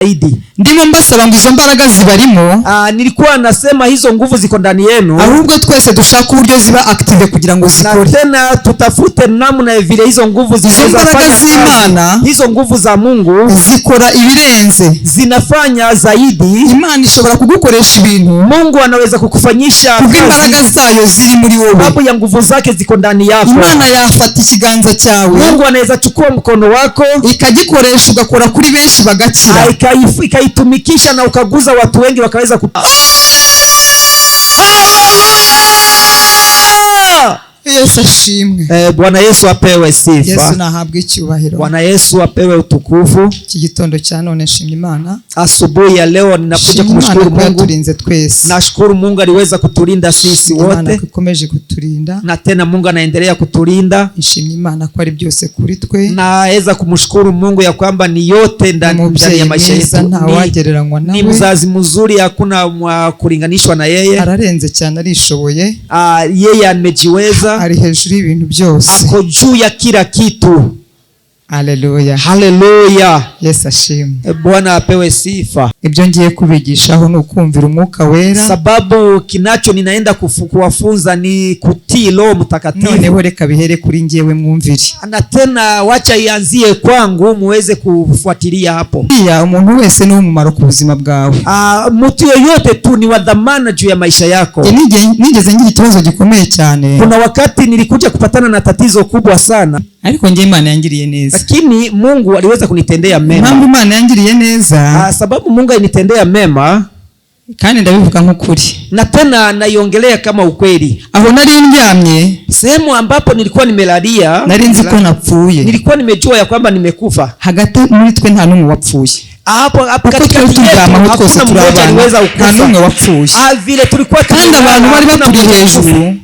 zaidi. Ndimo mbasaba ngo izo mbaraga zibarimo. Nilikuwa nasema hizo nguvu ziko ndani yenu. Ahubwo twese dushaka uburyo ziba active kugira ngo zikore. Na tena tutafute namna vile hizo nguvu zinafanya Imana. Hizo nguvu za Mungu zikora ibirenze. Zinafanya zaidi. Imana ishobora kugukoresha ibintu. Mungu anaweza kukufanyisha kazi. Imbaraga zayo ziri muri wowe. Sababu ya nguvu zake ziko ndani yako. Imana yafata ikiganza cyawe. Mungu anaweza chukua mkono wako ikagikoresha ugakora kuri benshi bagakira. Ikaitumikisha na ukaguza watu wengi wakaweza Yesu ashimwe. Bwana Yesu apewe sifa. Yesu nahabwe icyubahiro. Bwana Yesu apewe utukufu. Iki gitondo cya none nshimye Imana. Asubuhi ya leo ninakuja kumshukuru Mungu. Yaturinze twese. Nashukuru Mungu aliweza kutulinda sisi wote. Imana ikomeje kutulinda. Na tena Mungu anaendelea kutulinda. Nshimye Imana ko ari byose kuri twe. Naweza kumshukuru Mungu ya kwamba ni yote ndani ya maisha yetu. Ntawagereranywa nawe. Ni mzazi mzuri, hakuna kulinganishwa na yeye. Ararenze cyane, arishoboye. Yeye amejiweza. Ari hejuru y'ibintu byose. Ako juu ya kila kitu. Haleluya. Haleluya. Yesu ashimwe. Bwana apewe sifa. Ibyo ngiye kubigishaho ni ukumvira Umwuka Wera. Sababu kinacho ninaenda kuwafunza ni kutii Roho Mtakatifu. Noneho reka bihere kuri njyewe mwumvire. Na tena wacha ianzie kwangu muweze kufuatilia hapo. Pia umuntu wese ni umumaro ku buzima bwawe. Mtu yoyote tu ni wa dhamana juu ya maisha yako. Nigeze ngira ikibazo gikomeye cyane. Kuna wakati nilikuja kupatana na tatizo kubwa sana. Ariko nje Imana yangiriye neza. Lakini Mungu aliweza kunitendea mema. Mambo Imana yangiriye neza. Sababu Mungu alinitendea mema. Kandi ndabivuga nk'ukuri. Na tena naiongelea kama ukweli. Aho nari ndyamye, sehemu ambapo nilikuwa nimelalia, nari nzi ko napfuye. Nilikuwa nimejua ya kwamba nimekufa. Hagati muri twe nta numwe wapfuye. Hapo katika twese turabana. Nta numwe wapfuye. Vile tulikuwa kandi abantu bari baturi hejuru.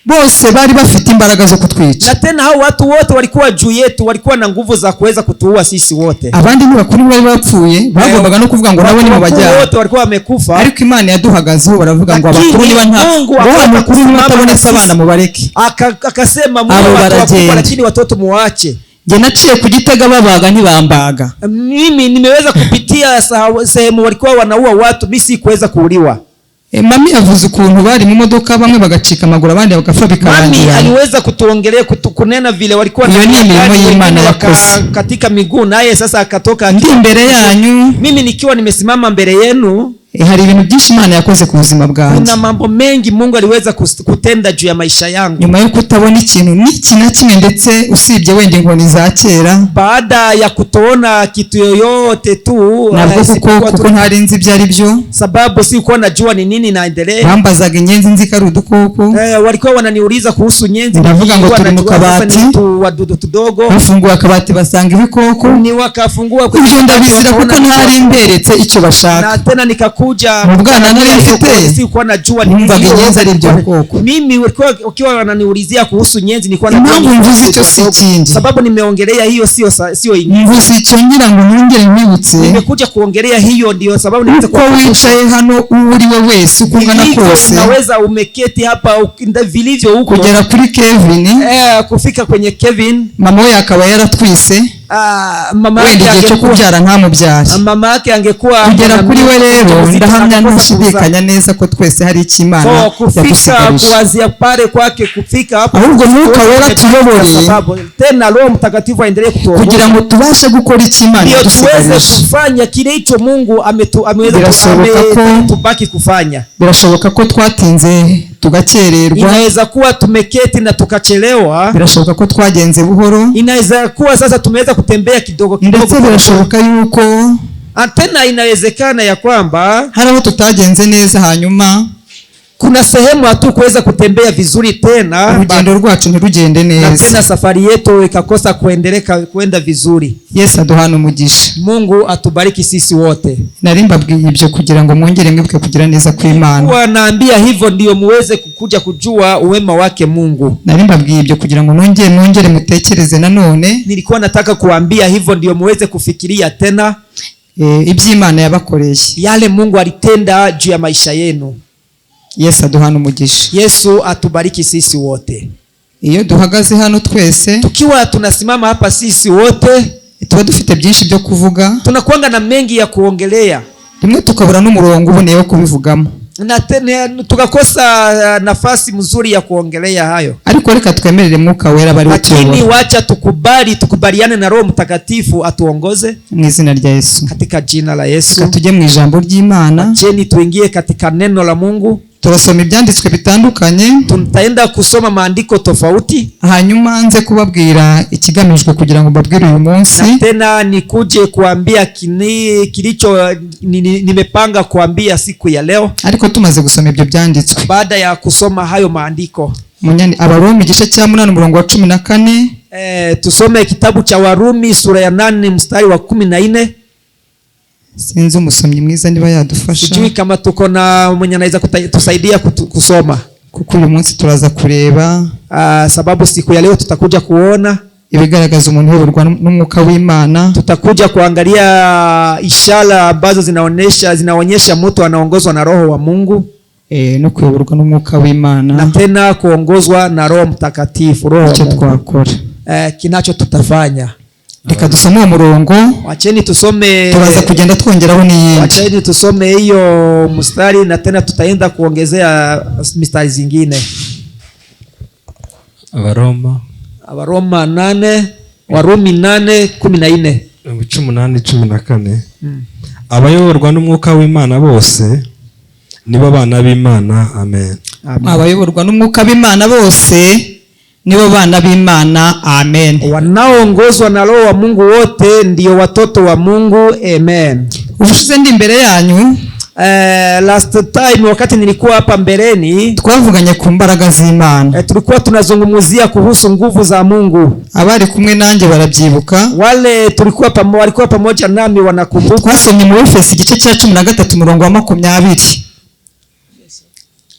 Bose bari bafite imbaraga zo kutwica. Na tena hao watu wote walikuwa juu yetu, walikuwa na nguvu za kuweza kutuua sisi wote. Abandi ni bakuru bari bapfuye, bagombaga no kuvuga ngo nabo ni mubajya. Wote walikuwa wamekufa. Ariko Imana yaduhagazeho baravuga ngo abakuru niba nta bakuru batabonetse abana mubareke. Akasema Mungu atawakufa lakini watoto muache. Je naciye kugitega babaga ntibambaga. Mimi nimeweza kupitia sehemu walikuwa wanaua watu, mimi si kuweza kuuliwa. Mami yavuze ukuntu bari mu modoka bamwe bagacika amaguru abandi bagafa bikarangira. Mami aliweza kutuongelea kunena vile walikuwa katika miguu naye sasa akatoka mbele yanyu. Mimi nikiwa nimesimama mbele yenu. Hari ibintu byinshi Imana yakoze ku buzima bwanjye. Kuna mambo mengi Mungu aliweza kutenda juu ya maisha yangu. Nyuma yo kutabona ikintu n'ikina kimwe ndetse usibye wende inkoni za kera. Baada ya kutoona kitu yoyote tu, kuko ntari nzi ibyo ari byo. Sababu si uko najua ni nini naendelea. Bambazaga inyenzi nzi kari udukoko. Walikuwa wananiuliza kuhusu nyenzi. Ndavuga ngo turi mu kabati. Wadudu tudogo. Bafungua akabati basanga ibikoko. Ni wakafungua kuko ndabizira kuko ntari mberetse icyo bashaka. Na tena nikakuja mubwana nari mfite si uko najua ni nini nyenzi ari byo koko. Mimi ukiwa wananiulizia kuhusu nyenzi nilikuwa najua icyo si kindi. Sababu nimeongelea hiyo sio ingine. Mvuze icyo ngira ngo nongere nibutse. Nimekuja kuongelea hiyo ndio sababu nimeweza wicaye hano uriwe wese ukungana kose. Unaweza umeketi hapa vilivyo huko kugera kuri Kevin. Kufika kwenye Kevin. Mama we akaba yaratwise. Mama yake angekuwa kubyara nkamubyara. Mama yake angekuwa kugera kuri we rero ndahamya ntashidikanya neza ko twese hari ikimana yadusigaje. Kuanzia pale kwake kufika hapo. Ahubwo Mwuka Wera tuyobore. Tena Roho Mtakatifu aendelee kutuongoza. Kugira ngo tubashe gukora ikimana tuweze kufanya kile hicho Mungu ameweza tubaki kufanya. Birashoboka ko twatinze tugakererwa. Inaweza kuwa tumeketi na tukachelewa. Birashoboka ko twagenze buhoro. Inaweza kuwa sasa tumeweza kutembea kidogo kidogo. Ndetse birashoboka yuko tena inawezekana ya kwamba hari aho tutagenze neza hanyuma kuna sehemu hatukuweza kutembea vizuri tena. Urugendo rwacu ntirugende neza. Na tena safari yetu ikakosa kwenda vizuri. Yesu aduhana umugisha. Mungu atubariki sisi wote. Nari mbabwiye ibyo kugira ngo mwongere mwibuke kugira neza kw'Imana. Wanaambia hivyo ndio muweze kuja kujua uwema wake Mungu. Nari mbabwiye ibyo kugira ngo mwongere mutekereze nanone. Nilikuwa nataka kuambia hivyo ndio muweze kufikiria tena iby'Imana yabakoreye. Yale Mungu alitenda juu ya maisha yenu. Yesu aduhana umugisha. Yesu atubariki sisi wote. Iyo duhagaze hano twese tukiwa tunasimama hapa sisi wote tuba dufite byinshi byo kuvuga, tunakuanga na mengi ya kuongelea, rimwe tukabura n'umurongo uboneye wo kubivugamo, na tukakosa nafasi mzuri ya kuongelea hayo. Ariko reka twemerere Mwuka Wera bari utuyobora. Lakini wacha tukubaliane na Roho Mtakatifu atuongoze mu izina rya Yesu. Katika jina la Yesu. Reka tujye mu ijambo ry'Imana. Acheni tuingie katika neno la Mungu. Turasoma ibyanditswe bitandukanye, tutaenda kusoma maandiko tofauti, hanyuma nze kubabwira ikigamijwe kugira ngo mbabwire uyu munsi, na tena nikuje kuambia kilicho nimepanga kuambia siku ya leo. Ariko tumaze gusoma ibyo byanditswe, baada ya kusoma hayo maandiko, Abarumi igice cya 8 umurongo wa 14, tusome kitabu cha Warumi sura ya 8 mstari wa 14. Sinzi umusomyi mwiza niba yadufasha. Sijui kama tuko na mwenye anaweza kutusaidia kusoma, kuko uyu munsi turaza kureba sababu siku ya leo tutakuja kuona ibigaragaza umuntu uyoborwa n'Umwuka w'Imana. Tutakuja kuangalia ishara ambazo zinaonyesha mtu anaongozwa na Roho wa Mungu, no kuyoborwa n'Umwuka w'Imana, na tena kuongozwa na Roho Mtakatifu, Roho wa Mungu. Kinacho tutafanya, reka dusome umurongo, wacheni tusome, turaza kugenda twongeraho n'iyindi. Wacheni tusome hiyo mstari na tena tutaenda kuongezea mstari zingine. Abaroma 8, Warumi 8:14. 18:14. Abayoborwa n'Umwuka w'Imana bose nibo bana b'Imana. Amen. Abayoborwa n'Umwuka w'Imana bose nibo bana b'Imana. Amen. Wanaoongozwa na Roho wa Mungu wote ndio watoto wa Mungu. Amen. Ubushize ndi imbere yanyu, last time wakati nilikuwa hapa mbeleni, twavuganye ku mbaraga z'Imana. Tulikuwa tunazungumzia kuhusu nguvu za Mungu. Abari kumwe nanjye barabyibuka, wale walikuwa pamoja nami wanakumbuka. Twasomye mu Efeso igice cya 13 umurongo wa 20.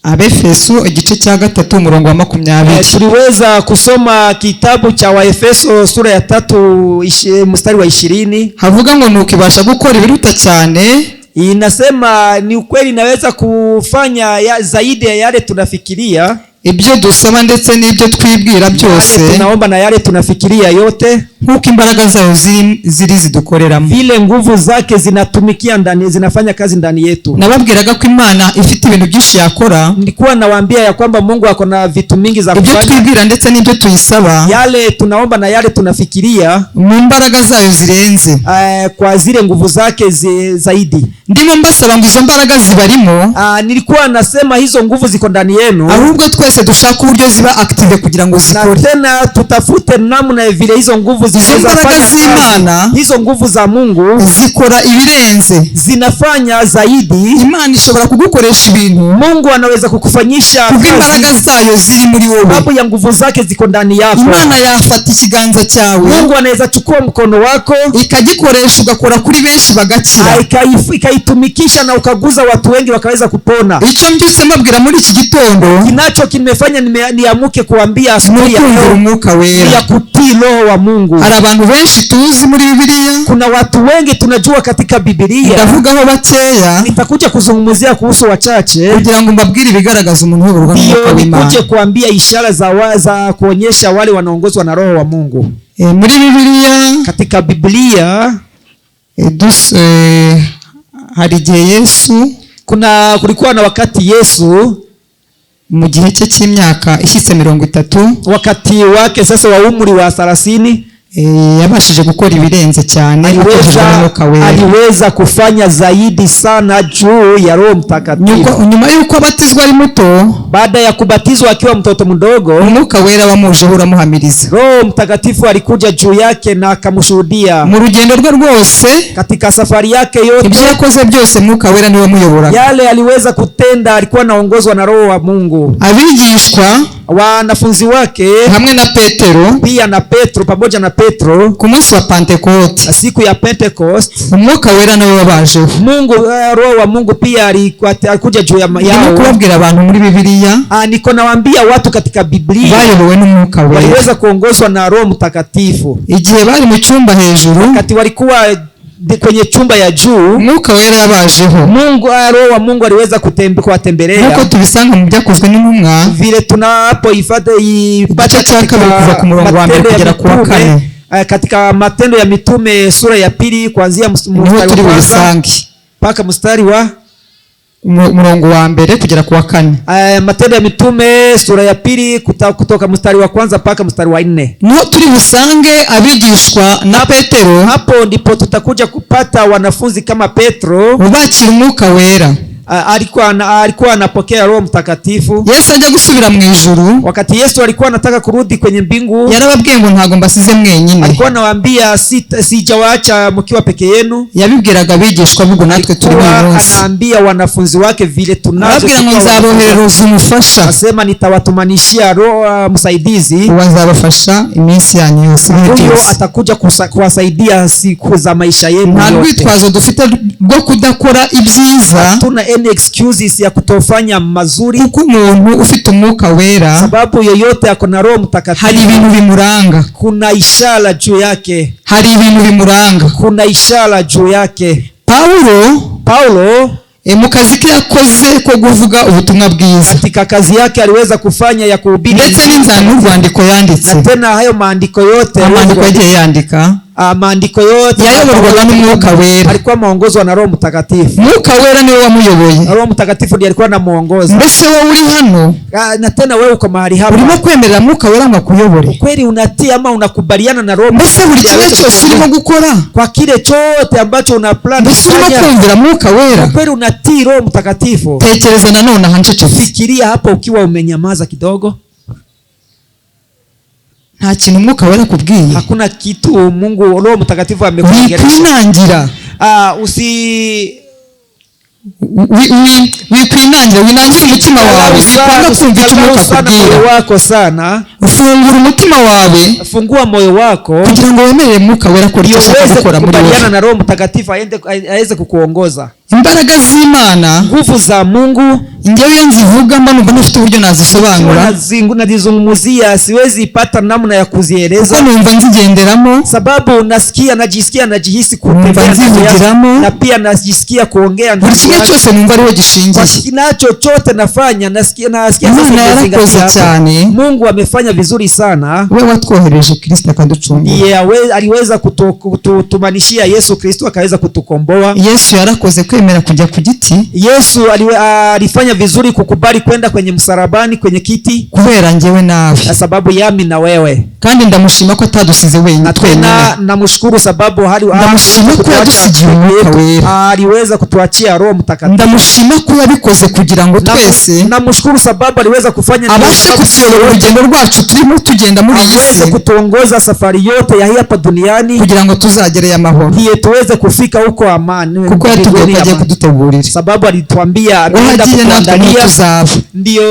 Abefeso igice cya 3 umurongo wa 20. Tuliweza kusoma kitabu cha Waefeso sura ya 3 mstari wa 20. Havuga ngo nukibasha gukora ibiruta cyane. Inasema ni ukweli naweza kufanya zaidi ya yale tunafikiria, ibyo dusaba ndetse n'ibyo twibwira byose, tunaomba na yale tunafikiria yote, nkuko imbaraga zayo ziri zidukoreramo, vile nguvu zake zinatumikia ndani, zinafanya kazi ndani yetu. Nababwiraga ko Imana ifite ibintu byinshi yakora. Nilikuwa nawaambia ya kwamba Mungu ako na vitu mingi za kufanya, ibyo twibwira ndetse n'ibyo tuyisaba, yale tunaomba na yale tunafikiria, mu mbaraga zayo zirenze, kwa zile nguvu zake zaidi. Ndimo mbasaba ngo izo mbaraga zibarimo. Nilikuwa nasema hizo nguvu ziko ndani yenu, ahubwo twese dushaka uburyo ziba active kugira ngo zikore, na tena tutafute namna vile hizo nguvu z'Imana, hizo nguvu za Mungu zikora ibirenze, zinafanya zaidi. Imana ishobora kugukoresha ibintu, Mungu anaweza kukufanyisha kazi, imbaraga zayo ziri muri wowe, sababu ya nguvu zake ziko ndani yako. Imana yafata ikiganza cyawe, Mungu anaweza chukua mkono wako ikagikoresha ugakora kuri benshi bagakira, ikaitumikisha na ukaguza watu wengi wakaweza kupona. Icyo mbyutse mbabwira muri iki gitondo, kinacho kimefanya niamuke kuambia asubuhi ya leo, Umwuka Wera, ya kutii Roho wa Mungu. Hari abantu benshi tuzi muri Biblia, kuna watu wengi tunajua katika Biblia, ndavugaho bakeya, nitakuja kuzungumzia kuhusu wachache kugira ngo mbabwire ibigaragaza umuntu uyoborwa n'Umwuka w'Imana, nikuja kuambia ishara za kuonyesha wale wanaongozwa na Roho wa Mungu. Muri Biblia, katika Biblia, hari igihe Yesu, kulikuwa na wakati Yesu mu gihe cye cy'imyaka ishyitse 30, wakati wake sasa wa umri wa 30, yabashije gukora ibirenze cyane, aliweza kufanya zaidi sana juu ya Roho Mtakatifu. Nyuma yuko abatizwa ari muto, baada ya kubatizwa akiwa mtoto mdogo, Umwuka Wera wamujeho uramuhamiriza. Roho Mtakatifu alikuja juu yake na akamshuhudia. Mu rugendo rwe rwose, katika safari yake yote, ibyo yakoze byose Umwuka Wera niwe wamuyoboraga. Yale aliweza kutenda alikuwa anaongozwa na Roho wa Mungu. Abigishwa, wanafunzi wake, hamwe na Petero, pia na Petro, pamoja na Petro, ku munsi wa Pentecost, siku ya Pentecost, Umwuka Wera nawe wabajeho. Mungu, Roho wa Mungu pia alikuja juu yao. Niko kubabwira abantu muri Biblia, niko nawaambia watu katika Biblia bayobowe n'Umwuka Wera, waliweza kuongozwa na Roho Mtakatifu. Igihe bari mu cyumba hejuru, wakati walikuwa kwenye chumba ya juu, Umwuka Wera yabajeho. Mungu, Roho wa Mungu aliweza kuwatembelea, nkuko tubisanga mu Byakozwe n'Intumwa, vile tunapoipata igice cya 2 kuva ku murongo wa 1 kugera ku wa 4. katika Matendo ya Mitume sura ya 2 kuanzia mstari wa kwanza mpaka mstari wa umurongo wa mbere kugera ku wa 4. Matendo ya Mitume sura ya 2 kutoka mstari wa kwanza mpaka mstari wa 4. No turi busange abigishwa na Petero. Hapo ndipo tutakuja kupata wanafunzi kama Petro ubakira umwuka wera. Alikuwa anapokea Roho Mtakatifu. Yesu ajya gusubira mu ijuru. Wakati Yesu alikuwa anataka kurudi kwenye mbingu, yarababwiye ngo ntago mbasize mwenyine. Alikuwa anawaambia sijawaacha mkiwa peke yenu. Yabibwiraga abigishwa bugo natwe turi mu munsi. Anaambia wanafunzi wake vile tunazo. Arabwira ngo nzaboherereza umufasha. Asema nitawatumanishia Roho msaidizi. Wazabafasha iminsi yanyu yose. Huyo atakuja kuwasaidia siku za maisha yenu yote. Nta rwitwazo dufite rwo kudakora ibyiza. Tuna any excuses ya kutofanya mazuri. Kuko umuntu ufite umwuka wera, sababu yoyote akona Roho Mtakatifu, hari ibintu bimuranga. Kuna ishara juu yake. Hari ibintu bimuranga. Kuna ishara juu yake. Paulo mu kazi ke yakoze ko kuvuga ubutumwa bwiza, katika kazi yake aliweza kufanya ya kuhubiri, ndetse n'inzano rwandiko yanditse, na tena hayo maandiko yote yandika maandiko yote yayoborwaga n'umwuka wera. Alikuwa maongozwa na Roho Mtakatifu. Mwuka wera niwe wamuyoboye. Roho Mtakatifu ndiye alikuwa anamuongoza. Mbese wewe uri hano, na tena wewe uko mahali hapa, urimo kwemerera mwuka wera akuyobore? Kweli unatii ama unakubaliana na Roho? Mbese buri kimwe cyose urimo gukora, kwa kile chote ambacho una plan, mbese urimo kumvira mwuka wera? Kweli unatii Roho Mtakatifu? Tekereza na none hanchece. Fikiria hapo ukiwa umenyamaza kidogo. Nta kintu mwuka wera kubwiye. Hakuna kitu Mungu Roho Mtakatifu amekuongelesha. Wikwinangira. Wikwinangira umutima wawe. Kwanga kumva icyo Mwuka akubwira wako sana. Ufungura umutima wawe. Fungua moyo wako kugira ngo wemerere mwuka wera ko icyo gukora muri wowe. Na Roho Mtakatifu aweze kukuongoza. Imbaraga z'Imana, nguvu za Mungu, ngewe iyo nzivuga mba numva nafite uburyo nazisobanura. Nazizungumzia siwezi ipata namna ya kuzieleza. Kuko numva nzigenderamo, sababu najihisi kutembea na pia najisikia kuongea. Buri kimwe cyose numva ariho gishingiye. Kinacho chote nafanya nasikia cyane. Mungu amefanya vizuri sana. Wewe watwohereje Kristo akaducungura. Ndiye aliweza kutumanishia Yesu Kristo akaweza kutukomboa. Yesu yarakoze kwemera kujya ku giti. Yesu alifanya vizuri kukubali kwenda kwenye msalabani, kwenye kiti, kubera ngewe nawe, sababu yami na wewe. Kandi ndamushima ko atadusize wenyine twenyine. Namshukuru sababu ndamushima ko yadusigiye umwuka wera. Aliweza kutuachia Roho Mtakatifu. Ndamushima ko yabikoze kugira ngo twese. Namshukuru sababu aliweza kufanya abashe kutuyobora urugendo rwacu turimo tugenda muri iyi si. Aweze kutuongoza safari yote ya hapa duniani kugira ngo tuzagere amahoro. Ndiye tuweze kufika huko amani. Kuko yatugombaje kudutegurira. Sababu alituambia ameenda kutuandalia. Ndio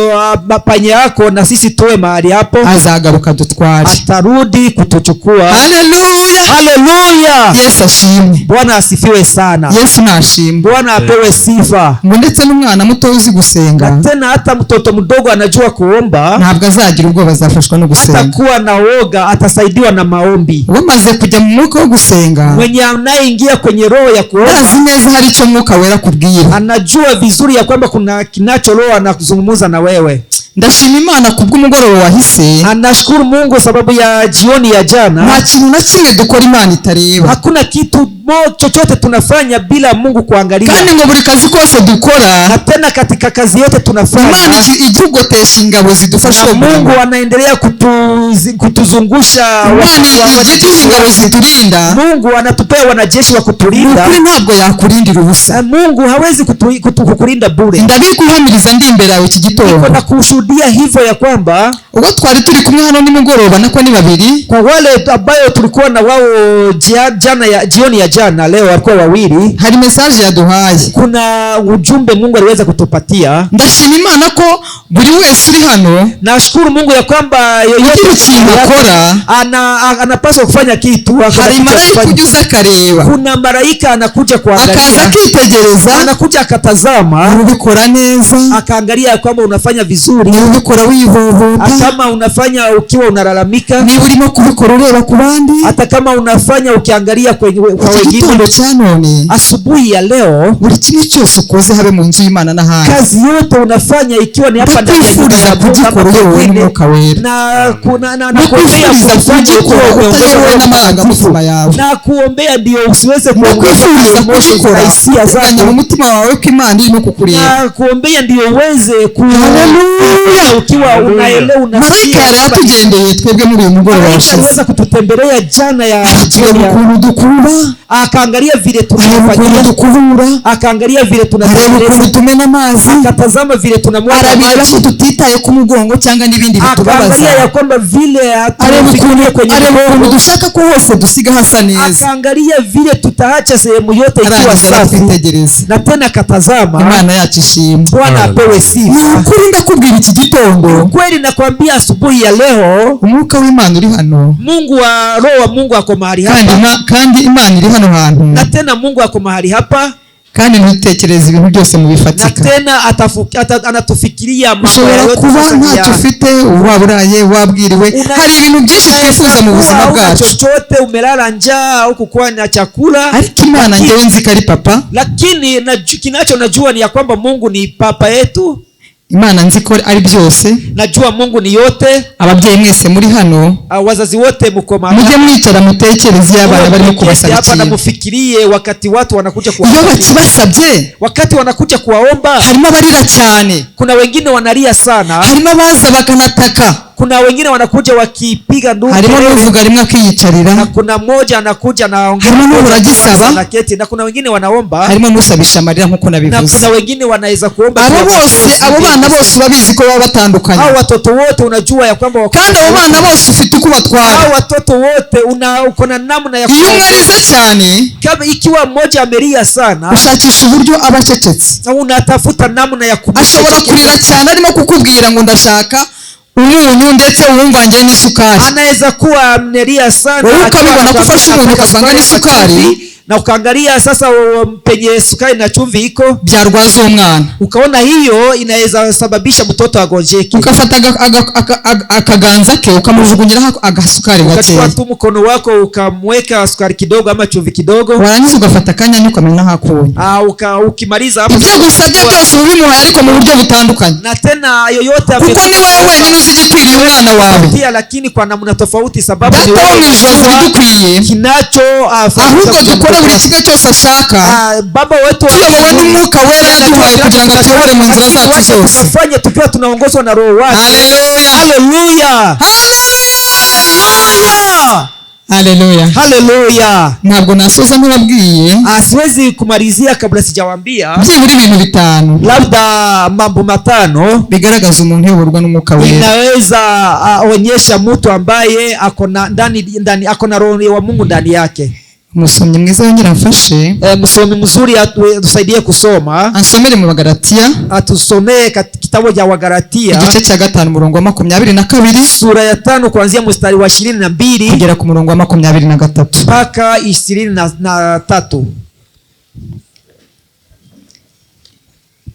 mapanya yako na sisi tuwe mahali hapo. Azagaruka dutware. Atarudi kutuchukua. Haleluya. Haleluya. Yesu ashimwe. Bwana asifiwe sana. Yesu nashimwe. Bwana apewe sifa. Ndetse n'umwana muto uzi gusenga. Tena hata mtoto mdogo anajua kuomba. Ntabwo azagira ubwoba azafashwa no gusenga. Atakuwa na woga, atasaidiwa na maombi. Wamaze kujya mu mwuka wo gusenga. Mwenye anayeingia kwenye roho ya kuomba. Azi neza hari icyo mwuka wera kubwira. Anajua vizuri ya kwamba kuna kinacho roho anakuzungumza na wewe. Ndashima Imana kubw'umugoroba wahise. Anashukuru Mungu sababu ya jioni ya jana. Nta kintu na kimwe dukora Imana itareba. Hakuna kitu chochote tunafanya bila Mungu kuangalia. Kandi ngo buri kazi kose dukora, na tena katika kazi yote tunafanya Imana igugotesha ingabo zidufasha. Mungu anaendelea kutuzungusha ingabo ziturinda. Mungu anatupea wanajeshi wa kutulinda. Ukuri ntabwo yakurindira ubusa. Mungu hawezi kukulinda bure. Ndabikuhamiriza ndi imbere yawe iki gitondo. Niko nakushuhudia hivyo ya kwamba ubwo twari turi kumwe hano nimugoroba nako ni babiri. Kwa wale ambao tulikuwa na wao jioni ya jana, leo walikuwa wawili. Hari message yaduhaye. Kuna ujumbe Mungu aliweza kutupatia. Ndashima Imana ko buri wese uri hano. Nashukuru Mungu ya kwamba yoyote akora anapaswa kufanya kitu. Hari malaika kujuza kareba. Kuna malaika anakuja kuangalia. Akaza kitegereza. Anakuja akatazama. Ubikora neza. Akaangalia kwamba unafanya vizuri. unalia, ubikora wivuvuta, kama unafanya ukiwa unalalamika, niba urimo kubikora ureba ku bandi, hata kama unafanya ukiangalia kwa wengine. Cha none asubuhi ya leo, buri kimwe cyose ukoze habe mu nzu y'Imana n'ahandi, kazi yote unafanya ikiwa ni hapa ndani ya nyumba ya Mungu, na kuombea na kuombea ndio usiweze kuongozwa na hisia zako mu mutima wawe ko Imana irimo kukureba, na kuombea ndio uweze ukiwa unaelewa. Malaika yaratugendeye twebwe muri uyu mugoroba washize, aliweza kututembelea jana ya jioni, akaangalia vile tunafanya, akaangalia vile tunatembea, tumena amazi, akatazama vile tunamwaga maji, tutitaye ku mugongo cyangwa n'ibindi bitubabaza, akaangalia ya kwamba vile hatufikirie kwenye mugongo dushaka ko hose dusiga hasa neza, akaangalia vile tutaacha sehemu yote ikiwa safi, na tena akatazama. Imana yacu ishimwe, Bwana apewe sifa. Ukuri ndakubwira iki gitondo, kweli nakwambia asubuhi ya leo umwuka w'Imana uri hano, Mungu wa roho wa Mungu ako mahali hapa, kandi Imana iri hano hantu, na tena Mungu ako mahali hapa, kandi ntutekereze ibintu byose mu bifatika, na tena anatufikiria mambo yote. Kuba ntacyo ufite, waburaye, wabwiriwe, hari ibintu byinshi twifuza mu buzima bwacu, chochote, umelala njaa au kukuwa na chakula, ariko Imana ngewe nzi ko ari papa, lakini kinacho najua ni ya kwamba Mungu ni papa yetu. Imana nzi ko ari byose, najua Mungu ni yote. Ababyeyi mwese muri hano, wazazi wote mko mahali, mujye mwicara mutekereze abana barimo kubasabira hapa, na mufikirie wakati watu wanakuja kuwaomba. Iyo bakibasabye, wakati wanakuja kuwaomba, harimo barira cyane, kuna wengine wanalia sana, harimo baza bakanataka, kuna wengine wanakuja wakipiga nduru, harimo n'uvuga rimwe akiyicarira, na kuna mmoja anakuja na ongea, harimo n'uragisaba na keti, na kuna wengine wanaomba, harimo n'usabisha amarira nkuko nabivuze, na kuna wengine wanaweza kuomba. Abo bana bose babizi ko baba batandukanye, hao watoto wote unajua ya kwamba, kandi abo bana bose ufite uko batwara, hao watoto wote uko na namna ya iyo mwariza cyane, kama ikiwa mmoja ameria sana, ushakisha uburyo abacecetse, unatafuta namna ya ashobora kurira cyane arimo kukubwira ngo ndashaka umunyu ndetse uwumvange n'isukari, anaweza kuwa ameria sana, ukabibona ko ufashe umuntu ukavanga n'isukari, na ukaangalia sasa penye sukari na chumvi iko, byarwaza umwana, ukaona hiyo inaweza sababisha mtoto agonjeke, ukafata akaganza ke ukamujugunyira agasukari gake, ukachukua tu mkono wako ukamweka sukari kidogo ama chumvi kidogo, warangiza ugafata kanya ukamena hakuye, ukimaliza hapo ibyo gusabye byose ubimuhaye ariko mu buryo butandukanye, na tena yoyote kuko ni wewe wenyine uzi igikwiriye umwana wawe, lakini kwa namna tofauti, sababu ni wewe idukwiye kinacho ahubwo dukora buri kimwe cyose ashaka. Baba wetu tuyobowe n'umwuka wera yaduhaye kugira ngo tuyobore mu nzira zacu zose, tufanye tukiwa tunaongozwa na roho wake. Haleluya, haleluya, haleluya, haleluya. Ntabwo nasoza ntababwiye, siwezi kumalizia kabla sijawaambia byibura ibintu bitanu, labda mambo matano bigaragaza umuntu uyoborwa n'umwuka wera, inaweza onyesha mtu ambaye ako na roho wa Mungu ndani yake. Musomyi mwiza yongera mfashe, msomi mzuri atusaidie kusoma, ansomere mu Bagalatia, atusomee kitabu cha Wagalatia igice cya 5 murongo wa 22, sura ya 5 kuanzia mstari wa 22 kugera ku murongo wa 23 mpaka 23.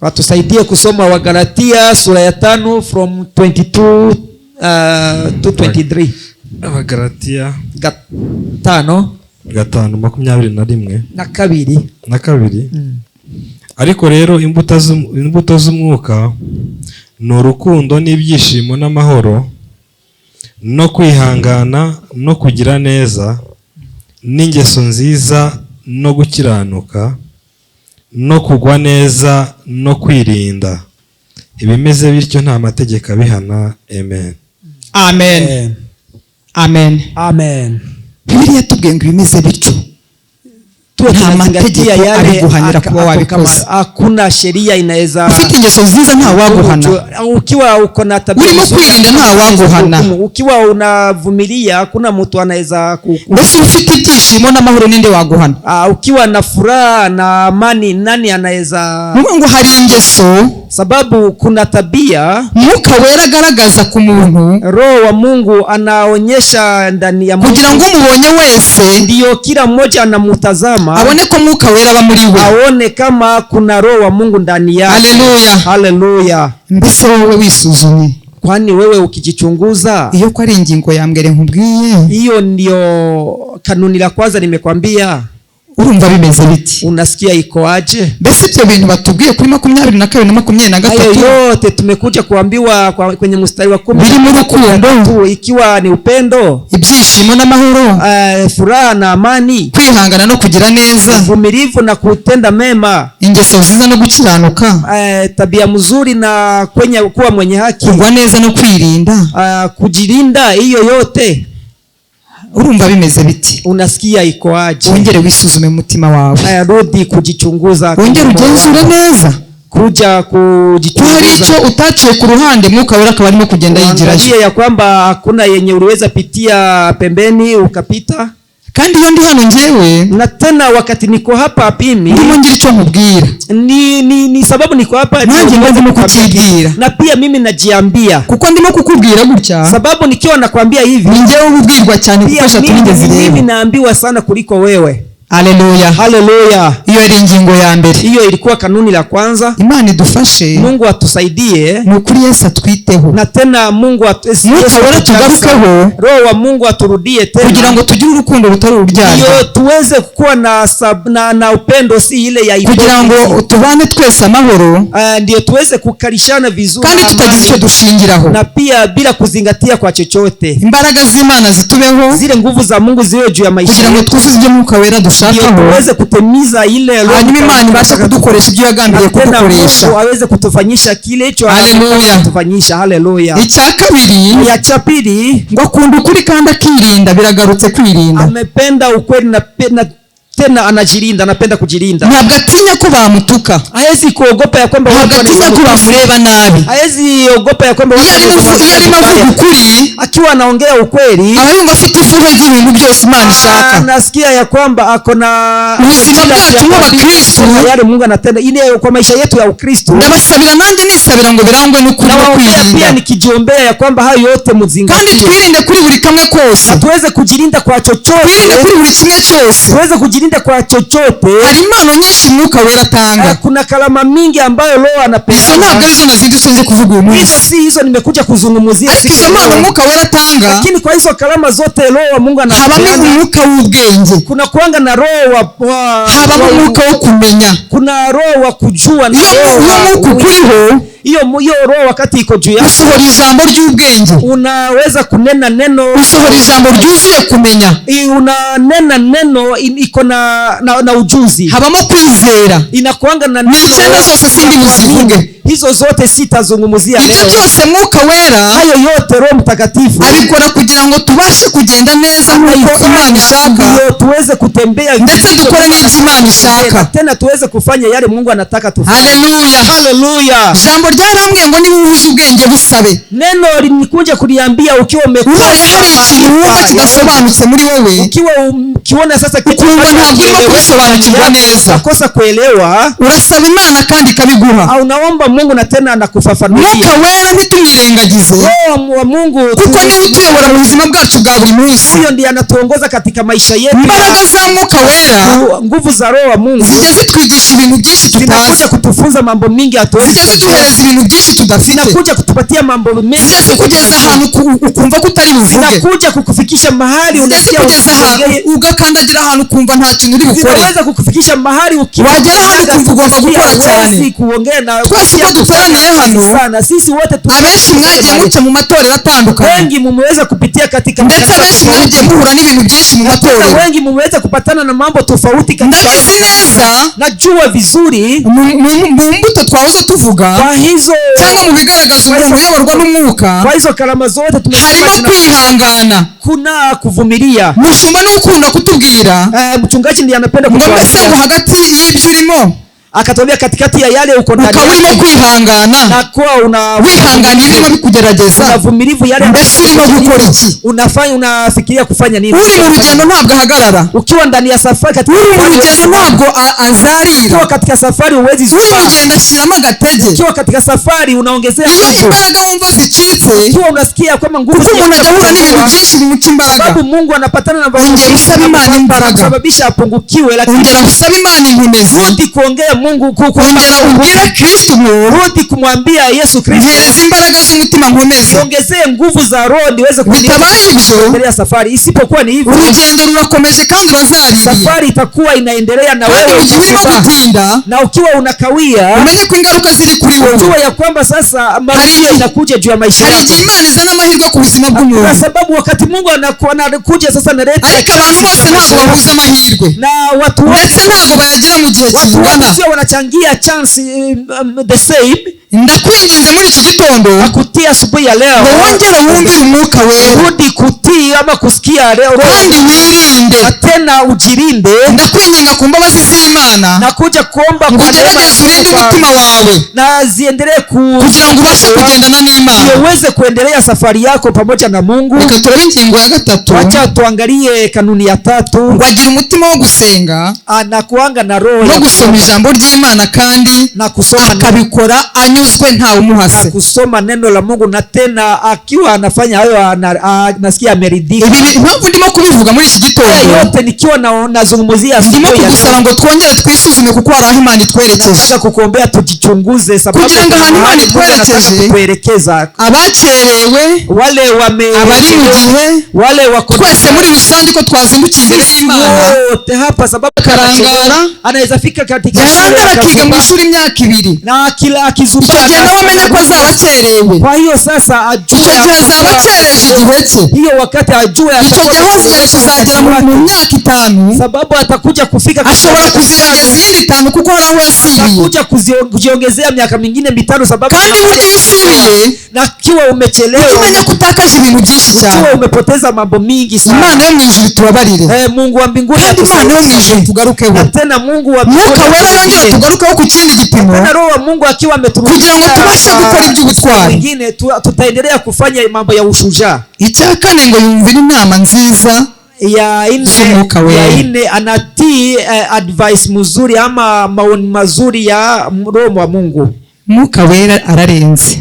Atusaidie kusoma Wagalatia sura ya 5 from 22 to 23. Wagalatia 5:21 na kabiri. Ariko rero imbuto z'umwuka ni urukundo n'ibyishimo n'amahoro no kwihangana no kugira neza n'ingeso nziza no gukiranuka no kugwa neza no kwirinda. Ibimeze bityo nta mategeko abihana. Amen. Amen. Amen. Amen. Bibiliya tubwiye ngo ibimeze bityo nta mategeko ari guhanira kuba wabikoze. Hakuna sheria inaweza. Ufite ingeso nziza nta waguhana, ukiwa uko na tabia urimo kwirinda nta waguhana, ukiwa unavumilia hakuna mtu anaweza mbese ufite ibyishimo n'amahoro ninde waguhana, ukiwa na furaha na amani nani anaweza. ngo hari ingeso sababu kuna tabia Mwuka Wera agaragaza ku muntu, Roho wa Mungu anaonyesha ndani ya kugira ngo umubonye wese ndio kila mmoja anamutazama abone ko Mwuka Wera aba muri we, aone kama kuna Roho wa Mungu ndani yake. Haleluya, haleluya. Mbese wowe wisuzumye, kwani wewe ukijichunguza, iyo ko ari ingingo ya mbere nkubwiye, hiyo ndio kanuni la kwanza nimekwambia, urumva bimeze biti? Unasikia iko aje? Mbese ibyo bintu batubwiye kuri 22 na 23, hayo yote tumekuja kuambiwa kwenye mstari wa 10, biri mu rukundo, ikiwa ni upendo, ibyishimo n'amahoro, furaha na amani, kwihangana no kugira neza, uvumilivu na kutenda mema, ingeso nziza no gukiranuka, tabia mzuri na kuwa mwenye haki, kugwa neza no kwirinda, kujilinda. Hiyo yote urumva bimeze biti? Unasikia iko aje? Wongere wisuzume mutima wawe, rudi kujichunguza, wongere ugenzure neza, kuja kujichunguza. Hari icyo utaciye ku ruhande, Mwuka Wera akaba arimo kugenda yigiraje, ya kwamba hakuna yenye uliweza pitia pembeni ukapita. Kandi iyo ndi hano njewe, na tena wakati niko hapa mimi ndimo ngira icyo nkubwira, ni sababu niko hapa nanjye ndimo kukibwira, na pia mimi najiambia, kuko ndimo kukubwira gutya, sababu nikiwa nakwambia hivi ningewe ubwirwa cyane kuko shatunigeze rero, mimi naambiwa sana kuliko wewe. Haleluya, haleluya. Hiyo ari ingingo ya mbere, hiyo ilikuwa kanuni la kwanza. Imana idufashe, Mungu atusaidie, nukuri Yesu atwiteho, na tena Mungu Mwuka Wera tugarukeho, Roho wa Mungu aturudie tena, kugira ngo tugire urukundo rutari ururyarya, ndio tuweze kuwa na upendo, si ile ya ipoti, kugira ngo tubane twese amahoro, ndio tuweze kukarishana vizuri, kandi tutagize icyo dushingiraho, na pia bila kuzingatia kwa chochote. Imbaraga z'Imana zitubeho, zile nguvu za Mungu ziwe juu ya maisha, kugira ngo twuzuze ibyo Mwuka Wera dushakaho, tuweze kutimiza ile, hanyuma Imana ibashe kudukoresha ibyo yagambiriye kudukoresha, aweze kutufanyisha kile hicho anatufanyisha. Haleluya. Icya pili, ngo akunda ukuri kandi akirinda, biragarutse kwirinda, amependa ukweli na tena anajilinda, anapenda kujilinda. Ntabwo atinya ko bamutuka, haezi kuogopa ya kwamba watu atinya ko bamureba nabi, haezi ogopa ya kwamba watu avuga ukuri, akiwa anaongea ukweli, aho ngo afite ifuhe ry'ibintu byose Imana ishaka, anasikia ya kwamba akona ubuzima bwacu bw'Abakristo, yale Mungu anatenda ile kwa maisha yetu ya Ukristo. Ndabasabira nanjye nisabira ngo birangwe n'ukuri no kwirinda, pia nikijiombea ya kwamba hayo yote muzingatie, kandi twirinde kuri buri kamwe kose, tuweze kujilinda kwa chochote, twirinde kuri buri kimwe cyose, tuweze kujilinda kwa chochote. Hari impano nyinshi Mwuka Wera atanga, kuna kalama mingi ambayo Roho anapeana. Izo ntabwo arizo nazindutse nje kuvuga uyu munsi, hizo nimekuja kuzungumzia, ariko izo mpano Mwuka Wera atanga, lakini kwa hizo kalama zote Roho wa Mungu anapeana. Habamo umwuka w'ubwenge, kuna kuanga na roho habamo umwuka wo kumenya, kuna roho wa kujua, na mwuka ukuriho, hiyo roho wakati iko juu yako, usohora ijambo ry'ubwenge, unaweza kunena neno, usohora ijambo ryuzuye kumenya, unanena neno iko na ujuzi, habamo kwizera, inakuanga na neno zose sindi buzivuge, hizo zote sitazungumzia leo. Ibyo byose Mwuka Wera, hayo yote Roho Mtakatifu abikora kugira ngo tubashe kugenda neza nk'uko Imana ishaka, tuweze kutembea ndetse dukore n'ibyo Imana ishaka, tena tuweze kufanya yale Mungu anataka tufanye. Haleluya, haleluya. Jambo ryarambwiye ngo niba uhuje ubwenge busabe, neno linikuja kuliambia ukiwa umekuwa hari ikintu wumva kidasobanutse muri wowe, ukiwa ukiona sasa kitu ntabwo urimo kubisobanukirwa neza, ukosa kuelewa, urasaba Imana kandi ikabiguha, au unaomba Mungu na tena anakufafanulia. Mwuka Wera ntitumwirengagize, Roho wa Mungu kuko niwe utuyobora mu buzima bwacu bwa buri munsi, huyo ndiye anatuongoza katika maisha yetu. Imbaraga za Mwuka Wera, nguvu za Roho wa Mungu zijya zitwigisha ibintu byinshi tutazi, kutufunza mambo mingi hatuwezi, zijya zituhereza ibintu byinshi tudafite, zinakuja kutupatia mambo mengi, zijya zikugeza ahantu ukumva ko utari buvuge, zinakuja kukufikisha mahali unasikia ugakandagira ahantu ukumva nta kintu uri bukore, zinaweza kukufikisha mahali wagera ahantu ukumva ugomba gukora cyane. kuongea na twese uko dukoraniye hano sana, sisi wote abenshi mwagiye muca mu matorero atandukanye, wengi mumeweza kupitia katika, ndetse abenshi mwagiye muhura n'ibintu byinshi mu matorero, wengi mumeweza kupatana na mambo tofauti katika, ndabizi neza, najua vizuri mu mbuto twahoze tuvuga, kwa hizo cyangwa mu bigaragaza umuntu uyoborwa n'umwuka, kwa hizo kalama zote harimo kwihangana, kuna kuvumilia. Mushumba n'ukunda kutubwira, mchungaji ndiye anapenda kutuambia ngo hagati y'ibyo urimo akatwambia katikati ya yale uko ndani ukaba urimo kwihangana na kuwa wihangana ibirimo bikugerageza, unavumilivu yale mbese urimo gukora iki? Unafikiria kufanya nini? uri mu rugendo ntabwo ahagarara, ukiwa ndani ya safari, uri mu rugendo ntabwo azarira, ukiwa katika safari uwezi uri mu rugendo ashyiramo agatege, ukiwa katika safari unaongezea iyo imbaraga wumva zicitse, ukiwa unasikia kama nguvu, kuko umuntu agahura n'ibintu byinshi bimuca imbaraga, sababu Mungu anapatana na ongera usaba Imana imbaraga, sababisha apungukiwe, lakini ongera usaba Imana inkomezi, rudi kuongea Mungu ongera ubwire Kristo ngo rudi kumwambia Yesu Kristo, mpereza imbaraga z'umutima nkomeze, ongezee nguvu za roho niweze bitabaye ibyo safari. Isipokuwa ni hivyo, urugendo rurakomeje kandi urazaririye, safari itakuwa inaendelea na wewe, mu gihe urimo gutinda na ukiwa unakawia, umenye ko ingaruka ziri kuri wowe, ujue ya kwamba sasa maisha inakuja juu ya maisha yako. Hari igihe Imana izana amahirwe ku buzima bw'umuntu, kwa sababu wakati Mungu anakuja sasa na leta, ariko abantu bose ntabwo bahuza amahirwe, na watu ndetse ntabwo bayagira mu gihe kingana, sio wanachangia chance the same. Ndakwinginze muri iki gitondo akutia asubuhi ya leo, wongere wumvire umwuka wera, rudi kutii ama kusikia leo, kandi wirinde, tena ujirinde. Ndakwinginga ku mbabazi z'Imana, nakuja kuomba kwa neema urinde umutima wawe, na ziendelee kugira ngo ubashe kugendana n'Imana, uweze kuendelea safari yako pamoja na Mungu. Reka turabe ingingo ya gatatu, acha tuangalie kanuni ya 3, wagira umutima wo gusenga, anakuanga na roho no gusoma ijambo ry'Imana kandi na kusoma akabikora anyuzwe ntawe umuhase, kusoma neno la Mungu na tena akiwa anafanya hayo nasikia ameridhika. Ibi impamvu ndimo kubivuga muri iki gitondo, yote nikiwa nazungumzia, ndimo kugusaba ngo twongere twisuzume, kuko hari aho Imana itwerekeje, kukuombea tujichunguze, sababu kugira ngo ahantu Imana itwerekeje abakerewe, wale abari mu gihe, wale wako twese muri rusange ko twazindukiye imbere y'Imana wote hapa, sababu karangara anaweza fika katika yarangara akiga mu ishuri imyaka 2 na kila akizunguka, icyo gihe nawe amenye ko azaba akerewe, kwa hiyo sasa ajue icyo gihe azaba akereje igihe cye, hiyo wakati ajue icyo gihe hongeye kuzagera mu myaka 5, sababu atakuja kufika, ashobora kuziyongeza iyindi 5 kuko hari aho yasibiye, atakuja kujiongezea miaka mingine 5, sababu kandi buryo usubiye na kiwa umechelewa, umenye kutakaje ibintu byinshi cyane, kiwa umepoteza mambo mingi sana. Imana yo mu ijuru tubabarire, Mungu wa mbinguni Imana yo mu ijuru tugarukeho, na tena Mungu wa Mwuka Wera yongera tugarukeho ku kindi gipimo, na roho wa Mungu akiwa ameturudisha, kugira ngo tubashe gukora iby'ubutwari, wengine tutaendelea kufanya mambo ya ushujaa. Icya kane ngo yumvire inama nziza ya ine anatii advice mzuri ama maoni mazuri ya roho wa Mungu. Mwuka Wera ararenze,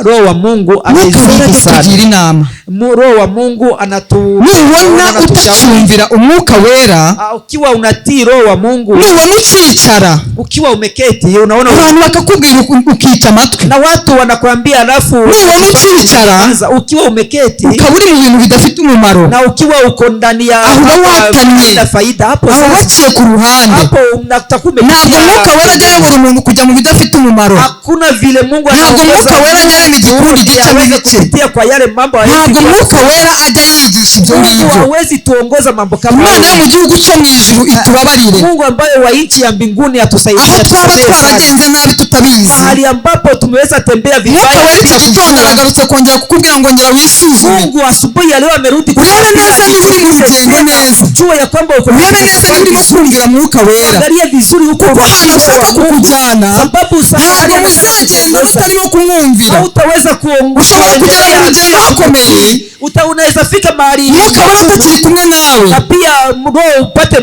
roho wa Mungu amezidi sana, tugira inama, roho wa Mungu nubona utacyumvira Umwuka Wera, ukiwa unatii roho wa Mungu, nubona ukicara, ukiwa umeketi, unaona abantu bakakubwira ukica amatwi, na watu wanakuambia, alafu nubona ukicara, ukiwa umeketi, ukaburi mu bintu bidafite umumaro, na ukiwa uko ndani ya faida, hapo aho waciye ku ruhande, hapo unatakume. Ntabwo Mwuka Wera ajya ayobora umuntu kujya mu bidafite umumaro, hakuna vile Mungu ntabwo Mwuka Wera ajya arema igikundi gicamo ibice, kupitia kwa yale mambo, ntabwo Mwuka Wera ajya yigisha ibyo ngibyo. hawezi tuongoza mambo kama hayo. Imana yo mu gihugu cyo mu ijuru itubabarire, Mungu ambaye wa nchi ya mbinguni atusaidie, aho twaba twaragenze nabi tutabizi, mahali ambapo tumeweza tembea vibaya. Mwuka Wera iki gitondo aragarutse kongera kukubwira ngo ngera wisuzume. Mungu asubuhi leo amerudi urebe neza niba uri mu rugendo neza, jua ya kwamba uko urebe neza niba urimo kumvira Mwuka Wera, angalia vizuri uko ahantu ashaka kukujyana, sababu ntabwo muzagenda mutarimo kumwumvira, utaweza kuongoza. ushobora kugera mu rugendo hakomeye, unaweza fika mahali Mwuka Wera atakiri kumwe nawe, na pia roho upate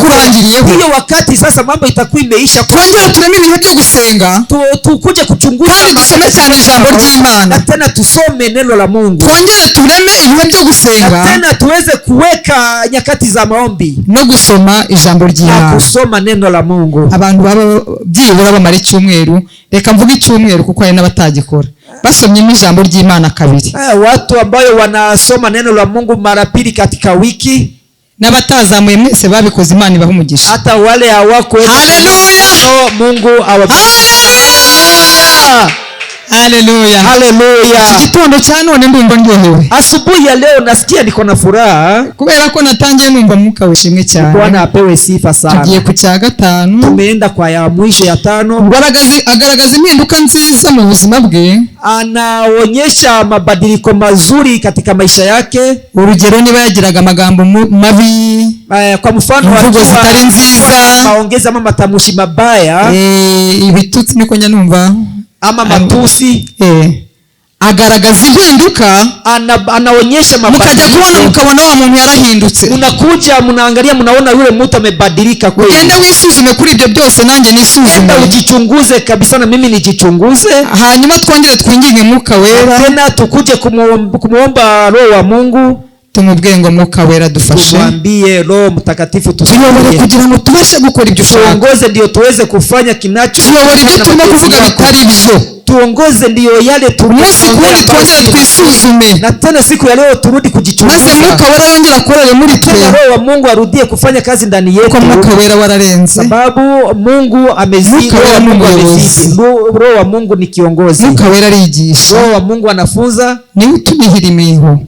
kurangiriyeho. Hiyo wakati sasa mambo itakuwa imeisha. Twongera tureme ibihe byo gusenga, tukuje kuchunguza kandi dusome cyane ijambo ry'Imana, na tena tusome neno la Mungu. Twongere tureme ibihe byo gusenga, na tena tuweze kuweka nyakati za maombi no gusoma ijambo ry'Imana, na kusoma neno la Mungu. Abantu baba byibura bamara icyumweru, reka mvuge icyumweru kuko hari n'abatagikora, basomyemo ijambo ry'Imana kabiri. Watu ambao wanasoma neno la Mungu mara pili katika wiki, n'abatazamuye mwese babikoze, Imana ibaha umugisha. Hata wale hawako, haleluya, Mungu awabariki. Haleluya. Haleluya. Iki gitondo cya none ndumva ndyohewe. Asubuhi ya leo nasikia niko na furaha kubera ko natangiye numva Mwuka wishimwe cyane. Bwana apewe sifa sana. Tugiye ku cya gatanu. Tumeenda kwa ya mwisho ya tano. Agaragaza impinduka nziza mu buzima bwe. Anaonyesha mabadiliko mazuri katika maisha yake. Urugero niba yagiraga amagambo mabi, kwa mfano imvugo zitari nziza, maongezi ama matamushi mabaya, ibitutsi niko nyanumva ama matusi, agaragaza impinduka, anaonyesha mabadiliko. Mukajya kubona mukabona wa muntu yarahindutse. Unakuja mnaangalia mnaona yule mtu amebadilika kweli. Ugende wisuzume kuri ibyo byose nanjye nisuzume. Enda ujichunguze kabisa na mimi nijichunguze. Hanyuma twongere twinginge Mwuka Wera. Tena tukuje kumuomba Roho wa Mungu. Tumubwire ngo Mwuka Wera dufashe. Tumwambie Roho Mtakatifu tusaidie. Kugira ngo tubashe gukora ibyo ushaka. Tuongoze ndio tuweze kufanya kinacho. Tuyobore ibyo turimo kuvuga bitari byo. Tuongoze ndio yale tumunsi kundi twongere twisuzume. Na tena siku ya leo turudi kujichunguza. Maze Mwuka Wera yongera akorere muri twe. Roho wa Mungu arudie kufanya kazi ndani yetu. Kwa Mwuka Wera wararenze. Sababu Mungu amezidi. Roho wa Mungu ni kiongozi. Mwuka Wera arigisha. Roho wa Mungu anafunza. Ni utumihira imiho.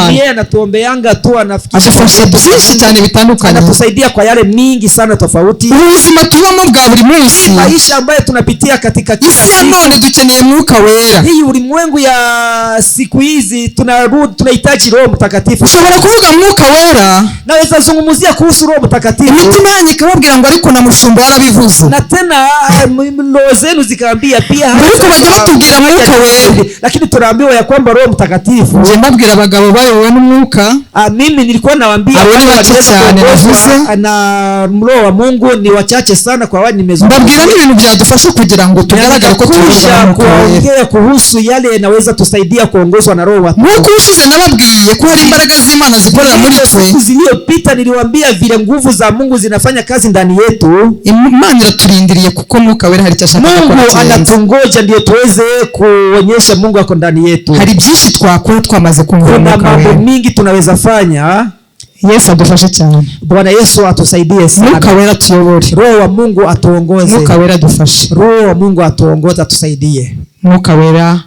Yeye anatuombeanga tu, anafikisha byinshi cyane bitandukanye. Anatusaidia kwa yale mingi sana tofauti. Ubuzima tubamo bwa buri munsi, maisha ambayo tunapitia katika isi ya none dukeneye Mwuka Wera. Hii ulimwengu ya siku hizi tunahitaji Roho Mtakatifu. Ushobora kuvuga Mwuka Wera, naweza zungumzia kuhusu Roho Mtakatifu. Imitima yanyu ikababwira ngo ariko na mushumba yarabivuze. Na tena roho zenu zikaambia pia ariko bajya batubwira Mwuka Wera. Lakini tunaambiwa ya kwamba Roho Mtakatifu. Je, mbabwira abagabo bayobowe n'Umwuka. Mimi nilikuwa nawaambia na Roho wa Mungu ni wachache sana kwa wale nimezungumza. Mbabwira n'ibintu byadufasha kugira ngo tugaragare ko kuongea kuhusu yale yanaweza tusaidia kuongozwa na Roho wa Mungu. Nuko ushize nababwiye ko hari imbaraga z'Imana zikorera muri twe. Siku zilizopita niliwaambia vile nguvu za Mungu zinafanya kazi ndani yetu. Imana iraturindiriye kuko Mwuka Wera hari cyashaka gukora. Mungu anatungoja ndio tuweze kuonyesha Mungu ako ndani yetu. Hari byinshi twakora twamaze kumva Mwuka Wera. Kuna mambo mingi tunaweza fanya. Yesu adufashe cyane. Bwana Yesu atusaidie sana. Mwuka Wera tuyobore. Roho wa Mungu atuongoze. Mwuka Wera dufashe. Roho wa Mungu atuongoze, atusaidie. Mwuka Wera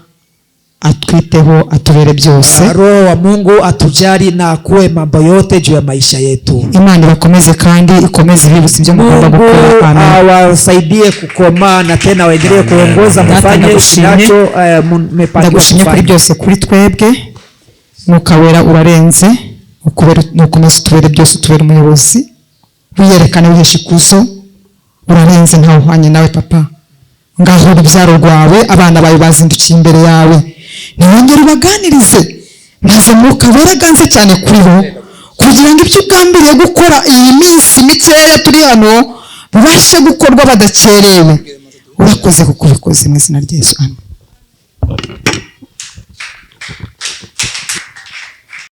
atwiteho, atubere byose. Roho wa Mungu atujali na akuwe mambo yote juu ya maisha yetu. Imana ibakomeze kandi ikomeze ibibutsi byo mugomba gukora. Amen. Awasaidie kukoma na tena waendelee kuongoza mfanye nacho mmepangiwa. Ndagushimye kuri byose kuri twebwe. Mwuka Wera urarenze. Nukomeze utubere byose, utubere umuyobozi. Wiyerekane wihesha ikuzo. Urarenze ntawe uhwanye nawe papa. Ngaho urubyaro rwawe, abana bawe bazindukiye imbere yawe. Ntiwongere ubaganirize. Maze Mwuka Wera aganze cyane kuri bo, kugira ngo ibyo ugambiriye gukora iyi minsi mikeya turi hano bibashe gukorwa badakerewe. Urakoze kuko ubikoze mu izina rya Yesu. Amen.